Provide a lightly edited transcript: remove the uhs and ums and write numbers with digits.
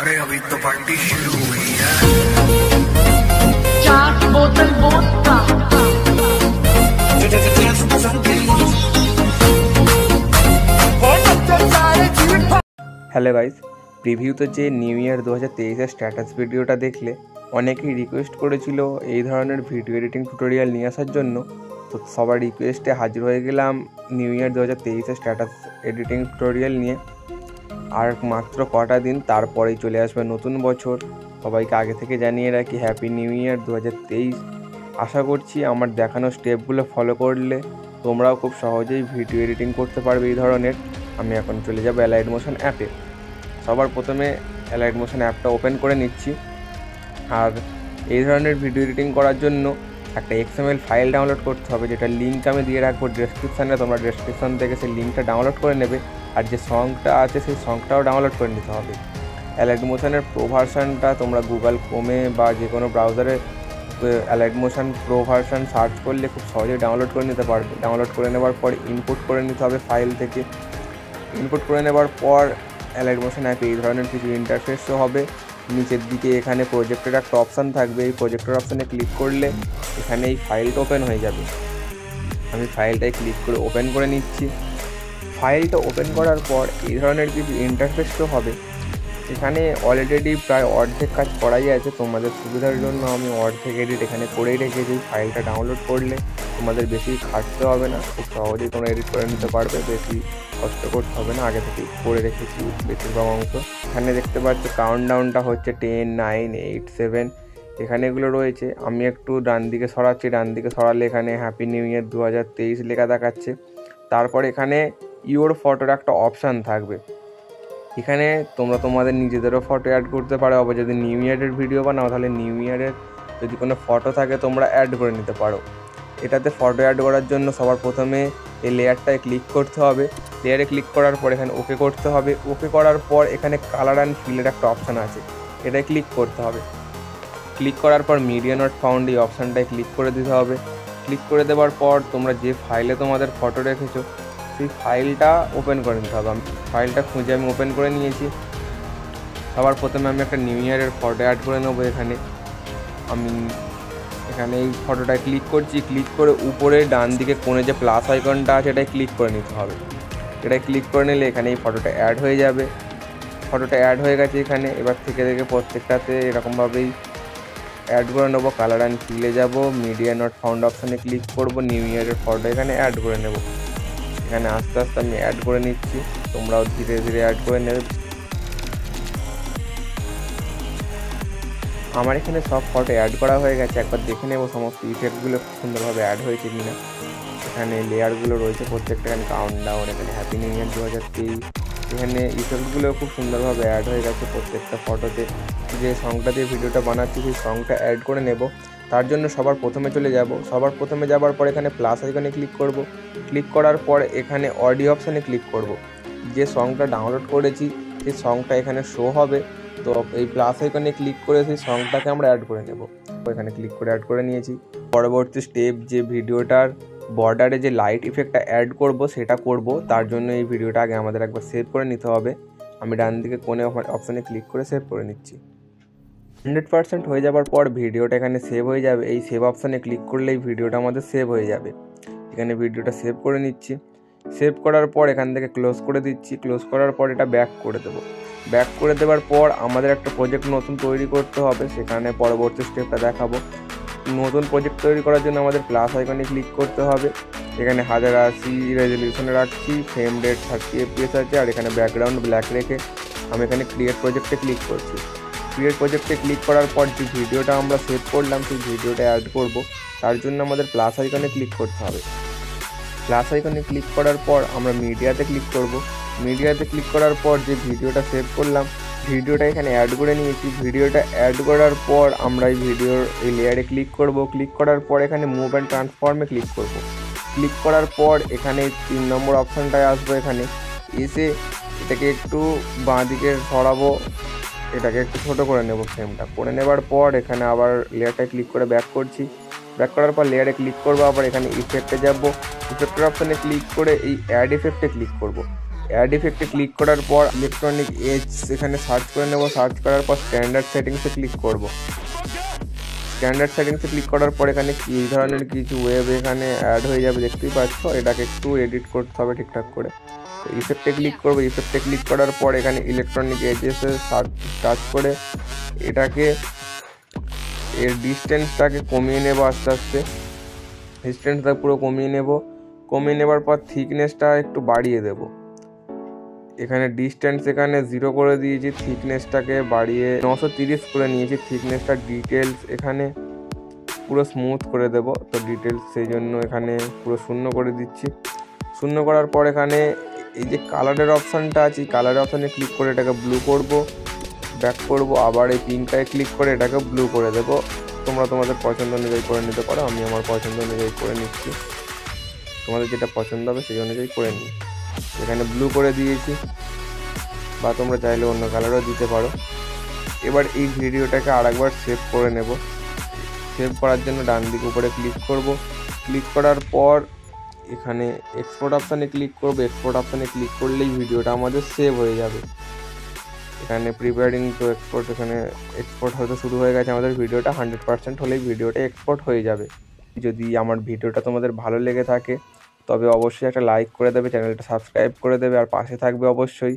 अरे अभी तो पार्टी शुरू हुई है। 4 बोतल वोडका। হ্যালো গাইস, প্রিভিউতে যে নিউ ইয়ার 2023-এর স্ট্যাটাস ভিডিওটা দেখলে অনেকেই রিকোয়েস্ট করেছিল এই ধরনের ভিডিও এডিটিং টিউটোরিয়াল নিয়ে আসার জন্য। তো সবার রিকোয়েস্টে হাজির হয়ে গেলাম নিউ ইয়ার 2023-এর স্ট্যাটাস এডিটিং টিউটোরিয়াল নিয়ে। আর মাত্র কটা দিন তারপরেই চলে আসবে নতুন বছর। সবাইকে আগে থেকে জানিয়ে রাখি হ্যাপি নিউ ইয়ার 2023। আশা করছি আমার দেখানো স্টেপগুলো ফলো করলে তোমরাও খুব সহজেই ভিডিও এডিটিং করতে পারবে এই ধরনের। আমি এখন চলে যাব অ্যালাইড মোশন অ্যাপে। সবার প্রথমে অ্যালাইড মোশন অ্যাপটা ওপেন করে নিচ্ছি। আর এই ধরনের ভিডিও এডিটিং করার জন্য একটা XML ফাইল ডাউনলোড করতে হবে, যেটা লিঙ্ক আমি দিয়ে রাখবো ডেসক্রিপশানে। তোমরা ডেসক্রিপশান থেকে সেই লিঙ্কটা ডাউনলোড করে নেবে। আর যে সংটা আছে সেই সংটাও ডাউনলোড করে নিতে হবে। অ্যালাইড মোশনের প্রো ভার্সানটা তোমরা গুগল ক্রোমে বা যে কোনো ব্রাউজারে allied motion pro version search করলে খুব সহজেই ডাউনলোড করে নিতে পারবে। ডাউনলোড করে নেওয়ার পর ইনপুট করে নিতে হবে ফাইল থেকে। ইনপুট করে নেওয়ার পর অ্যালাইড মোশন অ্যাপে এই ধরনের কিছু ইন্টারফেসও হবে। নিচের দিকে এখানে প্রজেক্টের একটা অপশান থাকবে। এই প্রজেক্টের অপশানে ক্লিক করলে এখানে এই ফাইলটা ওপেন হয়ে যাবে। আমি ফাইলটায় ক্লিক করে ওপেন করে নিচ্ছি। ফাইলটা ওপেন করার পর এই ধরনের কিছু ইন্টারফেসও হবে। এখানে অলরেডি প্রায় অর্ধেক কাজ করাই আছে। তোমাদের সুবিধার জন্য আমি অর্ধেক এডিট এখানে করেই রেখেছি। ফাইলটা ডাউনলোড করলে তোমাদের বেশি খাটতে হবে না, খুব সহজেই তোমরা এডিট করে নিতে পারবে। বেশি কষ্ট করতে হবে না, আগে থেকেই করে রেখেছি বেশিরভাগ অংশ। এখানে দেখতে পাচ্ছ কাউন্টডাউনটা হচ্ছে 10, 9, 8, 7 এখানে এগুলো রয়েছে। আমি একটু ডান দিকে সরাচ্ছি। ডান দিকে সরালে এখানে হ্যাপি নিউ ইয়ার 2023 লেখা দেখাচ্ছে। তারপর এখানে ইওর ফটোর একটা অপশান থাকবে। এখানে তোমরা তোমাদের নিজেদেরও ফটো অ্যাড করতে পারো। আবার যদি নিউ ইয়ারের ভিডিও বানাও তাহলে নিউ ইয়ারের যদি কোনো ফটো থাকে তোমরা অ্যাড করে নিতে পারো। এটাতে ফটো অ্যাড করার জন্য সবার প্রথমে এই লেয়ারটায় ক্লিক করতে হবে। লেয়ারে ক্লিক করার পর এখানে ওকে করতে হবে। ওকে করার পর এখানে কালার অ্যান্ড ফিলের একটা অপশান আছে, এটায় ক্লিক করতে হবে। ক্লিক করার পর মিডিয়া নট ফাউন্ড এই অপশানটায় ক্লিক করে দিতে হবে। ক্লিক করে দেওয়ার পর তোমরা যে ফাইলে তোমাদের ফটো রেখেছো সেই ফাইলটা ওপেন করে নিতে হবে। আমি ফাইলটা খুঁজে আমি ওপেন করে নিয়েছি। সবার প্রথমে আমি একটা নিউ ইয়ারের ফটো অ্যাড করে নেবো। আমি এখানে এই ফটোটায় ক্লিক করছি। ক্লিক করে উপরে ডান দিকে কোণে যে প্লাস আইকনটা আছে এটায় ক্লিক করে নিতে হবে। এটায় ক্লিক করে নিলে এখানে এই ফটোটা অ্যাড হয়ে যাবে। ফটোটা অ্যাড হয়ে গেছে এখানে। এবার থেকে প্রত্যেকটাতে এরকমভাবেই অ্যাড করে নেবো। কালার অ্যান্ড ফিলে যাব, মিডিয়া নট ফাউন্ড অপশানে ক্লিক করব, নিউ ইয়ারের ফটো এখানে অ্যাড করে নেব। এখানে আস্তে আস্তে আমি অ্যাড করে নিচ্ছি, তোমরাও ধীরে ধীরে অ্যাড করে নেবে। আমার এখানে সব ফটো অ্যাড করা হয়ে গেছে। একবার দেখে নেব সমস্ত ইফেক্টগুলো খুব সুন্দরভাবে অ্যাড হয়েছে কিনা। এখানে লেয়ারগুলো রয়েছে প্রত্যেকটা। এখানে কাউন্টডাউন, এখানে হ্যাপি নিউ ইয়ার 2023, এখানে ইফেক্টগুলো খুব সুন্দরভাবে অ্যাড হয়ে গেছে প্রত্যেকটা ফটোতে। যে সংটা দিয়ে ভিডিওটা বানাচ্ছি সেই সংটা অ্যাড করে নেব। তার জন্য সবার প্রথমে চলে যাব। সবার প্রথমে যাবার পর এখানে প্লাস আইকনে ক্লিক করব। ক্লিক করার পর এখানে অডিও অপশানে ক্লিক করব। যে সংটা ডাউনলোড করেছি সেই সংটা এখানে শো হবে। তো এই প্লাস আইকনে ক্লিক করে সেই সংটাকে আমরা অ্যাড করে নেব। এখানে ক্লিক করে অ্যাড করে নিয়েছি। পরবর্তী স্টেপ যে ভিডিওটার বর্ডারে যে লাইট ইফেক্টটা অ্যাড করব সেটা করব। তার জন্য এই ভিডিওটা আগে আমাদের একবার সেভ করে নিতে হবে। আমি ডান দিকে কোণে অপশানে ক্লিক করে সেভ করে নিচ্ছি। 100% হয়ে যাবার পর ভিডিওটা এখানে সেভ হয়ে যাবে। এই সেভ অপশানে ক্লিক করলে এই ভিডিওটা আমাদের সেভ হয়ে যাবে। এখানে ভিডিওটা সেভ করে নিচ্ছি। সেভ করার পর এখান থেকে ক্লোজ করে দিচ্ছি। ক্লোজ করার পর এটা ব্যাক করে দেবো। ব্যাক করে দেওয়ার পর আমাদের একটা প্রজেক্ট নতুন তৈরি করতে হবে। সেখানে পরবর্তী স্টেপটা দেখাবো। নতুন প্রজেক্ট তৈরি করার জন্য আমাদের প্লাস আইকনে ক্লিক করতে হবে। এখানে 1080 রেজলিউশনে রাখছি, ফ্রেম রেট 30 FPS আছে। আর এখানে ব্যাকগ্রাউন্ড ব্ল্যাক রেখে আমি এখানে ক্রিয়েট প্রজেক্টে ক্লিক করছি। ক্রিয়েট প্রজেক্টে ক্লিক করার পর যে ভিডিওটা আমরা সেভ করলাম সেই ভিডিওটা অ্যাড করব। তার জন্য আমাদের প্লাস আইকনে ক্লিক করতে হবে। প্লাস আইকনে ক্লিক করার পর আমরা মিডিয়াতে ক্লিক করব। মিডিয়াতে ক্লিক করার পর যে ভিডিওটা সেভ করলাম ভিডিওটা এখানে অ্যাড করে নিয়েছি। ভিডিওটা অ্যাড করার পর আমরা এই ভিডিওর এই লেয়ারে ক্লিক করব। ক্লিক করার পর এখানে মুভ অ্যান্ড ট্রান্সফর্মে ক্লিক করব। ক্লিক করার পর এখানে 3 নম্বর অপশানটায় আসবো। এখানে এসে এটাকে একটু বাঁ দিকে সরাবো, এটাকে একটু ছোটো করে নেব। ফ্রেমটা করে নেবার পর এখানে আবার লেয়ারটায় ক্লিক করে ব্যাক করছি। ব্যাক করার পর লেয়ারে ক্লিক করবো। আবার এখানে ইফেক্টে যাব। ইফেক্টের অপশানে ক্লিক করে এই অ্যাড ইফেক্টে ক্লিক করব। অ্যাড ইফেক্টে ক্লিক করার পর ইলেকট্রনিক এজ এখানে সার্চ করে নেব। সার্চ করার পর স্ট্যান্ডার্ড সেটিংসে ক্লিক করব। স্ট্যান্ডার্ড সেটিংসে ক্লিক করার পর এখানে এই ধরনের কিছু ওয়েব এখানে অ্যাড হয়ে যাবে, দেখতেই পাচ্ছ। এটাকে একটু এডিট করতে হবে ঠিকঠাক করে। ইফেক্টে ক্লিক করবো। ইফেক্টে ক্লিক করার পর এখানে ইলেকট্রনিক এজেসে টাচ করে এটাকে এর ডিস্টেন্সটাকে কমিয়ে নেব আস্তে আস্তে। ডিস্টেন্সটা পুরো কমিয়ে নেব। কমিয়ে নেবার পর থিকনেসটা একটু বাড়িয়ে দেব। এখানে ডিস্টেন্স এখানে 0 করে দিয়েছি, থিকনেসটাকে বাড়িয়ে 930 করে নিয়েছি। থিকনেসটা ডিটেলস এখানে পুরো স্মুথ করে দেব। তো ডিটেলস সেই জন্য এখানে পুরো 0 করে দিচ্ছি। 0 করার পর এখানে এই যে কালারের অপশানটা আছে, এই কালারের অপশানে ক্লিক করে এটাকে ব্লু করব। ব্যাক করব, আবার এই পিঙ্কটায় ক্লিক করে এটাকে ব্লু করে দেব। তোমরা তোমাদের পছন্দ অনুযায়ী করে নিতে পারো, আমি আমার পছন্দ অনুযায়ী করে নিচ্ছি। তোমাদের যেটা পছন্দ হবে সেই অনুযায়ী করে নিই। এখানে ব্লু করে দিয়েছি, বা তোমরা চাইলে অন্য কালারও দিতে পারো। এবার এই ভিডিওটাকে আরেকবার সেভ করে নেব। সেভ করার জন্য ডান দিক উপরে ক্লিক করব। ক্লিক করার পর এখানে এক্সপোর্ট অপশানে ক্লিক করব। এক্সপোর্ট অপশানে ক্লিক করলেই ভিডিওটা আমাদের সেভ হয়ে যাবে। এখানে প্রিপেয়ারিং টু এক্সপোর্ট, এখানে এক্সপোর্ট হয়তো শুরু হয়ে গেছে আমাদের ভিডিওটা। 100% হলেই ভিডিওটা এক্সপোর্ট হয়ে যাবে। যদি আমার ভিডিওটা তোমাদের ভালো লেগে থাকে তবে অবশ্যই একটা লাইক করে দেবে, চ্যানেলটা সাবস্ক্রাইব করে দেবে, আর পাশে থাকবে অবশ্যই।